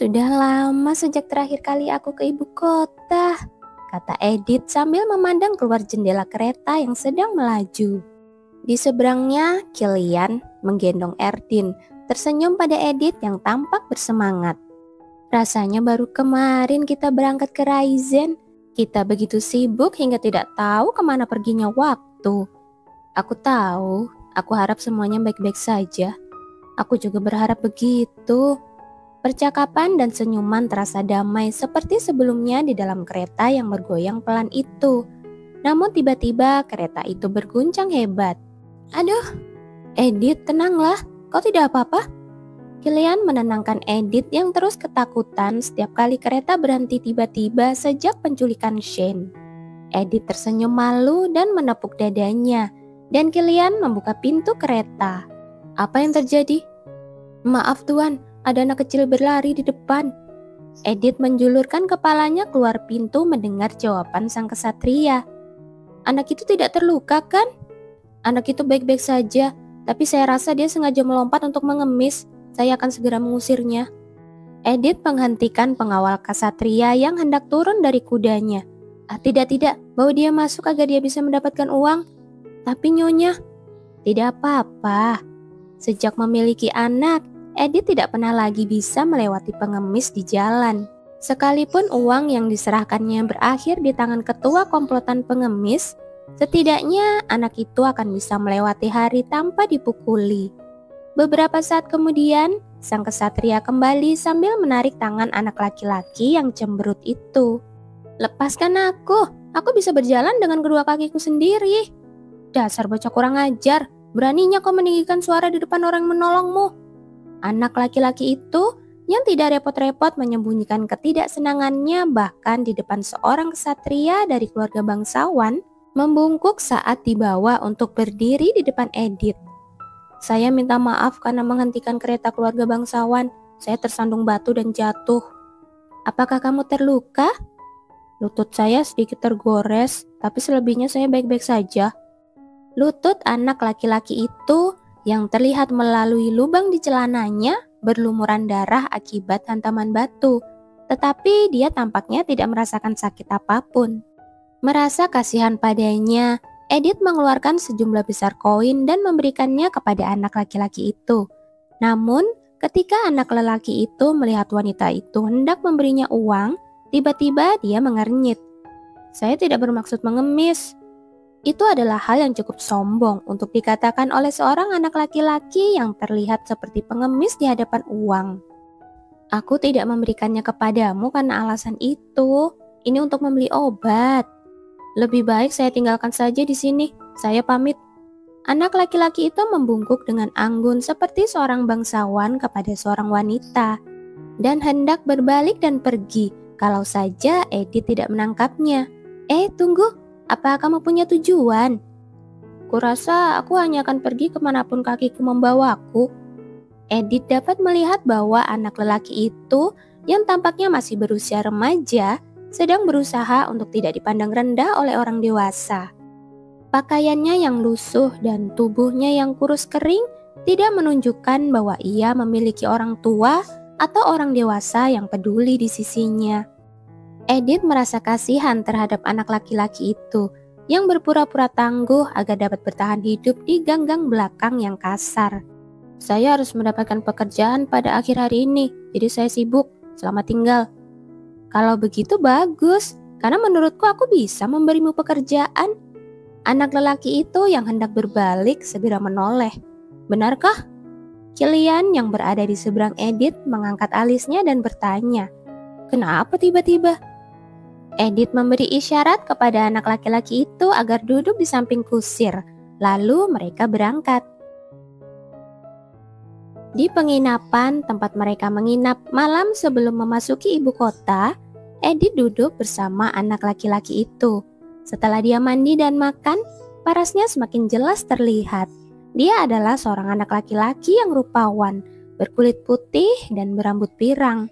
Sudah lama sejak terakhir kali aku ke ibu kota, kata Edith sambil memandang keluar jendela kereta yang sedang melaju. Di seberangnya, Kilian menggendong Erdin, tersenyum pada Edith yang tampak bersemangat. Rasanya baru kemarin kita berangkat ke Raizen. Kita begitu sibuk hingga tidak tahu kemana perginya waktu. Aku tahu, aku harap semuanya baik-baik saja. Aku juga berharap begitu. Percakapan dan senyuman terasa damai seperti sebelumnya di dalam kereta yang bergoyang pelan itu. Namun tiba-tiba kereta itu berguncang hebat. Aduh, Edith, tenanglah, kau tidak apa-apa? Kilian menenangkan Edith yang terus ketakutan setiap kali kereta berhenti tiba-tiba sejak penculikan Shane. Edith tersenyum malu dan menepuk dadanya, dan Kilian membuka pintu kereta. Apa yang terjadi? Maaf tuan, ada anak kecil berlari di depan. Edith menjulurkan kepalanya keluar pintu mendengar jawaban sang kesatria. Anak itu tidak terluka kan? Anak itu baik-baik saja, tapi saya rasa dia sengaja melompat untuk mengemis. Saya akan segera mengusirnya. Edith menghentikan pengawal kesatria yang hendak turun dari kudanya. Tidak, bawa dia masuk agar dia bisa mendapatkan uang. Tapi nyonya, tidak apa-apa. Sejak memiliki anak, Edith tidak pernah lagi bisa melewati pengemis di jalan. Sekalipun uang yang diserahkannya berakhir di tangan ketua komplotan pengemis, setidaknya anak itu akan bisa melewati hari tanpa dipukuli. Beberapa saat kemudian, sang kesatria kembali sambil menarik tangan anak laki-laki yang cemberut itu. Lepaskan aku bisa berjalan dengan kedua kakiku sendiri. Dasar bocah kurang ajar, beraninya kau meninggikan suara di depan orang yang menolongmu. Anak laki-laki itu yang tidak repot-repot menyembunyikan ketidaksenangannya bahkan di depan seorang kesatria dari keluarga bangsawan, membungkuk saat dibawa untuk berdiri di depan Edith. Saya minta maaf karena menghentikan kereta keluarga bangsawan. Saya tersandung batu dan jatuh. Apakah kamu terluka? Lutut saya sedikit tergores, tapi selebihnya saya baik-baik saja. Lutut anak laki-laki itu yang terlihat melalui lubang di celananya berlumuran darah akibat hantaman batu, tetapi dia tampaknya tidak merasakan sakit apapun. Merasa kasihan padanya, Edith mengeluarkan sejumlah besar koin dan memberikannya kepada anak laki-laki itu. Namun, ketika anak lelaki itu melihat wanita itu hendak memberinya uang, tiba-tiba dia mengernyit. Saya tidak bermaksud mengemis. Itu adalah hal yang cukup sombong untuk dikatakan oleh seorang anak laki-laki yang terlihat seperti pengemis di hadapan uang. Aku tidak memberikannya kepadamu karena alasan itu. Ini untuk membeli obat. Lebih baik saya tinggalkan saja di sini. Saya pamit. Anak laki-laki itu membungkuk dengan anggun seperti seorang bangsawan kepada seorang wanita dan hendak berbalik dan pergi kalau saja Edith tidak menangkapnya. Tunggu, apa kamu punya tujuan? Kurasa aku hanya akan pergi kemanapun kakiku membawaku. Edith dapat melihat bahwa anak lelaki itu yang tampaknya masih berusia remaja sedang berusaha untuk tidak dipandang rendah oleh orang dewasa. Pakaiannya yang lusuh dan tubuhnya yang kurus kering tidak menunjukkan bahwa ia memiliki orang tua atau orang dewasa yang peduli di sisinya. Edith merasa kasihan terhadap anak laki-laki itu yang berpura-pura tangguh agar dapat bertahan hidup di gang-gang belakang yang kasar. Saya harus mendapatkan pekerjaan pada akhir hari ini, jadi saya sibuk. Selamat tinggal. Kalau begitu bagus, karena menurutku aku bisa memberimu pekerjaan. Anak lelaki itu yang hendak berbalik segera menoleh. Benarkah? Kilian yang berada di seberang Edith mengangkat alisnya dan bertanya, kenapa tiba-tiba? Edith memberi isyarat kepada anak laki-laki itu agar duduk di samping kusir, lalu mereka berangkat. Di penginapan tempat mereka menginap malam sebelum memasuki ibu kota, Edith duduk bersama anak laki-laki itu. Setelah dia mandi dan makan, parasnya semakin jelas terlihat. Dia adalah seorang anak laki-laki yang rupawan, berkulit putih dan berambut pirang.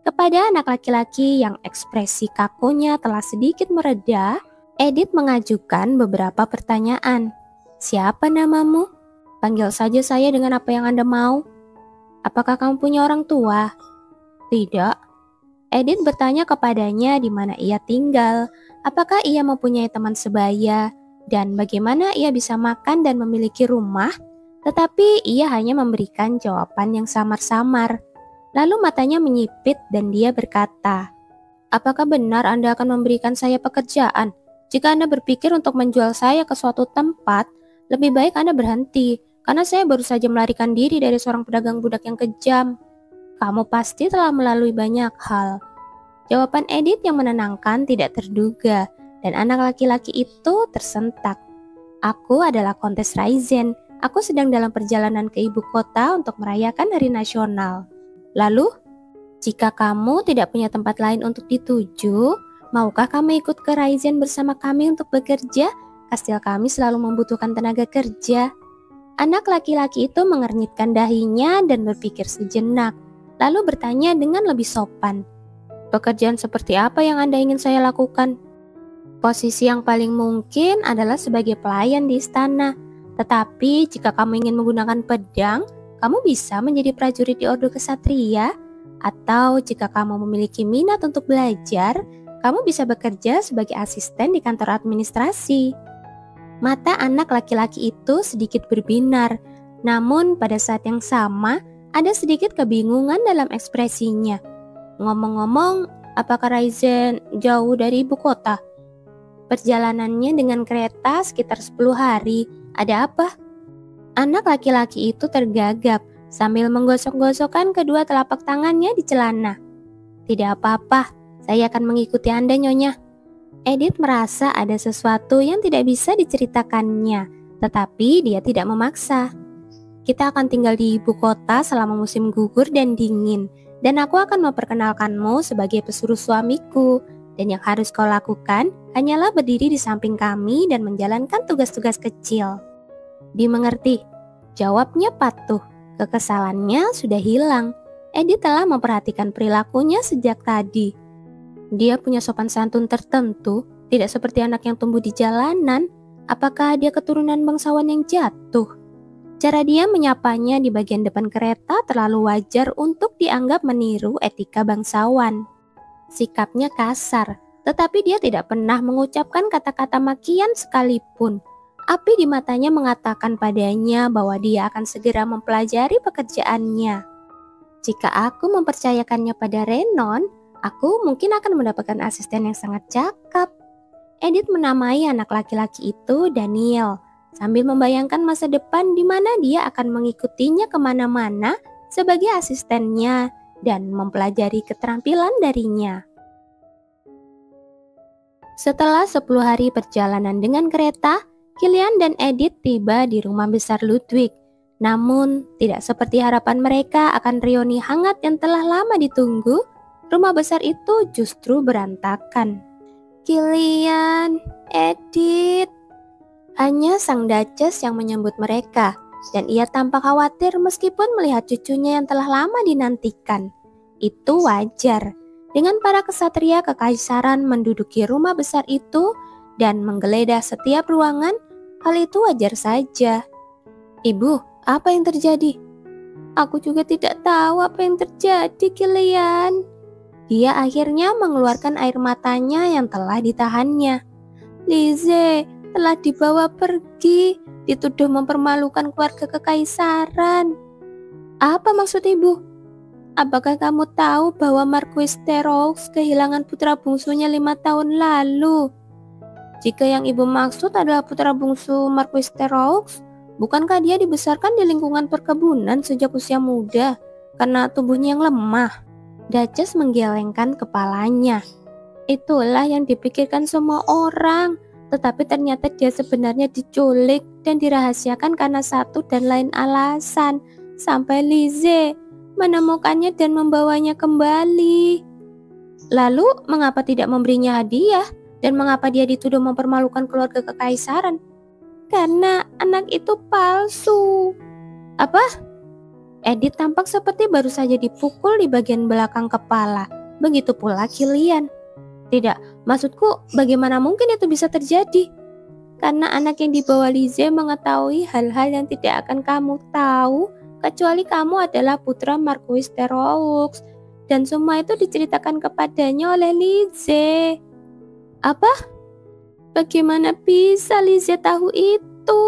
Kepada anak laki-laki yang ekspresi kakunya telah sedikit mereda, Edith mengajukan beberapa pertanyaan. Siapa namamu? Panggil saja saya dengan apa yang Anda mau. Apakah kamu punya orang tua? Tidak. Edith bertanya kepadanya di mana ia tinggal, apakah ia mempunyai teman sebaya, dan bagaimana ia bisa makan dan memiliki rumah, tetapi ia hanya memberikan jawaban yang samar-samar. Lalu matanya menyipit dan dia berkata, "Apakah benar Anda akan memberikan saya pekerjaan? Jika Anda berpikir untuk menjual saya ke suatu tempat, lebih baik Anda berhenti, karena saya baru saja melarikan diri dari seorang pedagang budak yang kejam. Kamu pasti telah melalui banyak hal." Jawaban Edith yang menenangkan tidak terduga, dan anak laki-laki itu tersentak. "Aku adalah Kontes Raizen. Aku sedang dalam perjalanan ke ibu kota untuk merayakan hari nasional." "Lalu, jika kamu tidak punya tempat lain untuk dituju, maukah kamu ikut ke Raizen bersama kami untuk bekerja? Kastil kami selalu membutuhkan tenaga kerja." Anak laki-laki itu mengernyitkan dahinya dan berpikir sejenak, lalu bertanya dengan lebih sopan, "Pekerjaan seperti apa yang Anda ingin saya lakukan?" "Posisi yang paling mungkin adalah sebagai pelayan di istana. Tetapi jika kamu ingin menggunakan pedang, kamu bisa menjadi prajurit di Ordo Kesatria. Atau jika kamu memiliki minat untuk belajar, kamu bisa bekerja sebagai asisten di kantor administrasi." Mata anak laki-laki itu sedikit berbinar, namun pada saat yang sama ada sedikit kebingungan dalam ekspresinya. "Ngomong-ngomong, apakah Raizen jauh dari ibu kota?" "Perjalanannya dengan kereta sekitar 10 hari. Ada apa?" Anak laki-laki itu tergagap sambil menggosok-gosokkan kedua telapak tangannya di celana. "Tidak apa-apa, saya akan mengikuti Anda, Nyonya." Edith merasa ada sesuatu yang tidak bisa diceritakannya, tetapi dia tidak memaksa. "Kita akan tinggal di ibu kota selama musim gugur dan dingin, dan aku akan memperkenalkanmu sebagai pesuruh suamiku, dan yang harus kau lakukan hanyalah berdiri di samping kami dan menjalankan tugas-tugas kecil." "Dimengerti," jawabnya patuh. Kekesalannya sudah hilang. Edith telah memperhatikan perilakunya sejak tadi. Dia punya sopan santun tertentu, tidak seperti anak yang tumbuh di jalanan. Apakah dia keturunan bangsawan yang jatuh? Cara dia menyapanya di bagian depan kereta terlalu wajar untuk dianggap meniru etika bangsawan. Sikapnya kasar, tetapi dia tidak pernah mengucapkan kata-kata makian sekalipun. Api di matanya mengatakan padanya bahwa dia akan segera mempelajari pekerjaannya. "Jika aku mempercayakannya pada Renon, aku mungkin akan mendapatkan asisten yang sangat cakap." Edith menamai anak laki-laki itu Daniel, sambil membayangkan masa depan di mana dia akan mengikutinya kemana-mana sebagai asistennya dan mempelajari keterampilan darinya. Setelah 10 hari perjalanan dengan kereta, Kilian dan Edith tiba di rumah besar Ludwig. Namun, tidak seperti harapan mereka akan reuni hangat yang telah lama ditunggu, rumah besar itu justru berantakan. "Kilian, Edith," hanya sang Duchess yang menyambut mereka, dan ia tampak khawatir meskipun melihat cucunya yang telah lama dinantikan. Itu wajar. Dengan para kesatria kekaisaran menduduki rumah besar itu dan menggeledah setiap ruangan, hal itu wajar saja. "Ibu, apa yang terjadi?" "Aku juga tidak tahu apa yang terjadi, Kilian." Dia akhirnya mengeluarkan air matanya yang telah ditahannya. "Lise telah dibawa pergi, dituduh mempermalukan keluarga kekaisaran." "Apa maksud ibu?" "Apakah kamu tahu bahwa Marquis Teroux kehilangan putra bungsunya 5 tahun lalu?" "Jika yang ibu maksud adalah putra bungsu Marquis Teroux, bukankah dia dibesarkan di lingkungan perkebunan sejak usia muda karena tubuhnya yang lemah?" Duchess menggelengkan kepalanya. "Itulah yang dipikirkan semua orang, tetapi ternyata dia sebenarnya diculik dan dirahasiakan karena satu dan lain alasan, sampai Lise menemukannya dan membawanya kembali." "Lalu mengapa tidak memberinya hadiah? Dan mengapa dia dituduh mempermalukan keluarga kekaisaran?" "Karena anak itu palsu." "Apa?" Edith tampak seperti baru saja dipukul di bagian belakang kepala. Begitu pula Kilian. "Tidak, maksudku bagaimana mungkin itu bisa terjadi?" "Karena anak yang dibawa Lise mengetahui hal-hal yang tidak akan kamu tahu, kecuali kamu adalah putra Marquis Teroux. dan semua itu diceritakan kepadanya oleh Lizzie. Apa? Bagaimana bisa Lizzie tahu itu?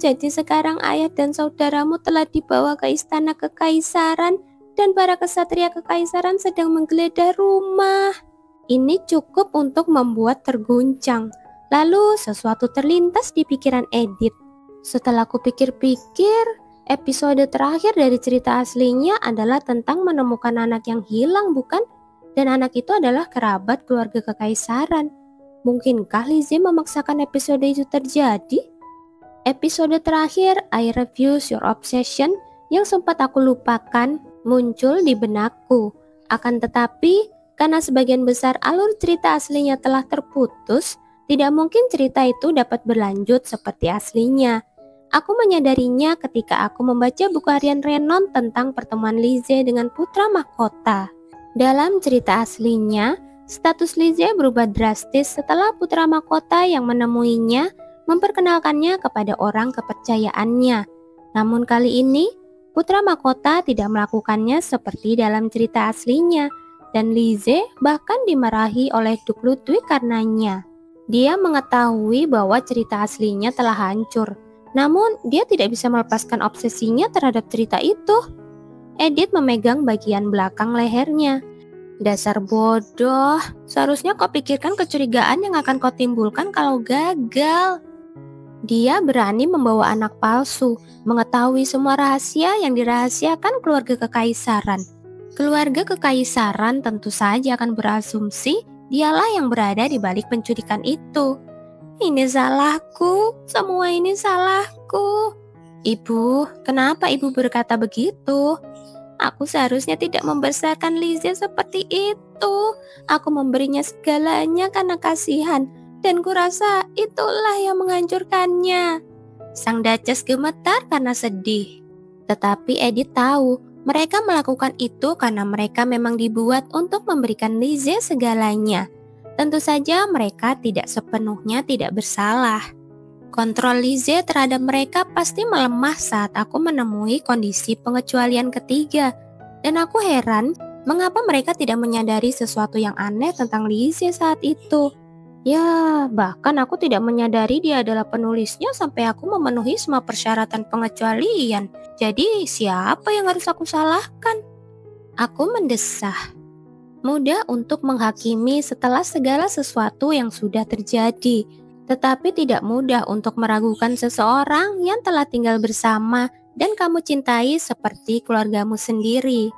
Jadi sekarang ayah dan saudaramu telah dibawa ke istana kekaisaran dan para kesatria kekaisaran sedang menggeledah rumah. Ini cukup untuk membuat terguncang. Lalu sesuatu terlintas di pikiran Edith. Setelah aku pikir-pikir, episode terakhir dari cerita aslinya adalah tentang menemukan anak yang hilang, bukan? Dan anak itu adalah kerabat keluarga kekaisaran. Mungkinkah Lizzie memaksakan episode itu terjadi? Episode terakhir, I Refuse Your Obsession, yang sempat aku lupakan, muncul di benakku. Akan tetapi, karena sebagian besar alur cerita aslinya telah terputus, tidak mungkin cerita itu dapat berlanjut seperti aslinya. Aku menyadarinya ketika aku membaca buku harian Renon tentang pertemuan Lizzie dengan putra mahkota. Dalam cerita aslinya, status Lizzie berubah drastis setelah putra mahkota yang menemuinya memperkenalkannya kepada orang kepercayaannya. Namun kali ini, putra mahkota tidak melakukannya seperti dalam cerita aslinya, dan Lizzie bahkan dimarahi oleh Duk Ludwig karenanya. Dia mengetahui bahwa cerita aslinya telah hancur, namun dia tidak bisa melepaskan obsesinya terhadap cerita itu. Edith memegang bagian belakang lehernya. Dasar bodoh, seharusnya kau pikirkan kecurigaan yang akan kau timbulkan kalau gagal. Dia berani membawa anak palsu, mengetahui semua rahasia yang dirahasiakan keluarga kekaisaran. Keluarga kekaisaran tentu saja akan berasumsi dialah yang berada di balik penculikan itu. Ini salahku, semua ini salahku. Ibu, kenapa ibu berkata begitu? Aku seharusnya tidak membesarkan Lizzie seperti itu. Aku memberinya segalanya karena kasihan, dan kurasa itulah yang menghancurkannya. Sang Duchess gemetar karena sedih. Tetapi Edith tahu, mereka melakukan itu karena mereka memang dibuat untuk memberikan Lizzie segalanya. Tentu saja mereka tidak sepenuhnya tidak bersalah. Kontrol Lizzie terhadap mereka pasti melemah saat aku menemui kondisi pengecualian ketiga. Dan aku heran mengapa mereka tidak menyadari sesuatu yang aneh tentang Lizzie saat itu. Ya, bahkan aku tidak menyadari dia adalah penulisnya sampai aku memenuhi semua persyaratan pengecualian. Jadi, siapa yang harus aku salahkan? Aku mendesah. Mudah untuk menghakimi setelah segala sesuatu yang sudah terjadi, tetapi tidak mudah untuk meragukan seseorang yang telah tinggal bersama dan kamu cintai seperti keluargamu sendiri.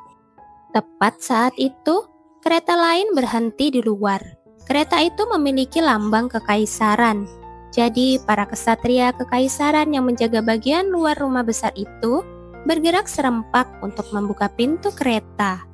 Tepat saat itu, kereta lain berhenti di luar. Kereta itu memiliki lambang kekaisaran. Jadi, para kesatria kekaisaran yang menjaga bagian luar rumah besar itu bergerak serempak untuk membuka pintu kereta.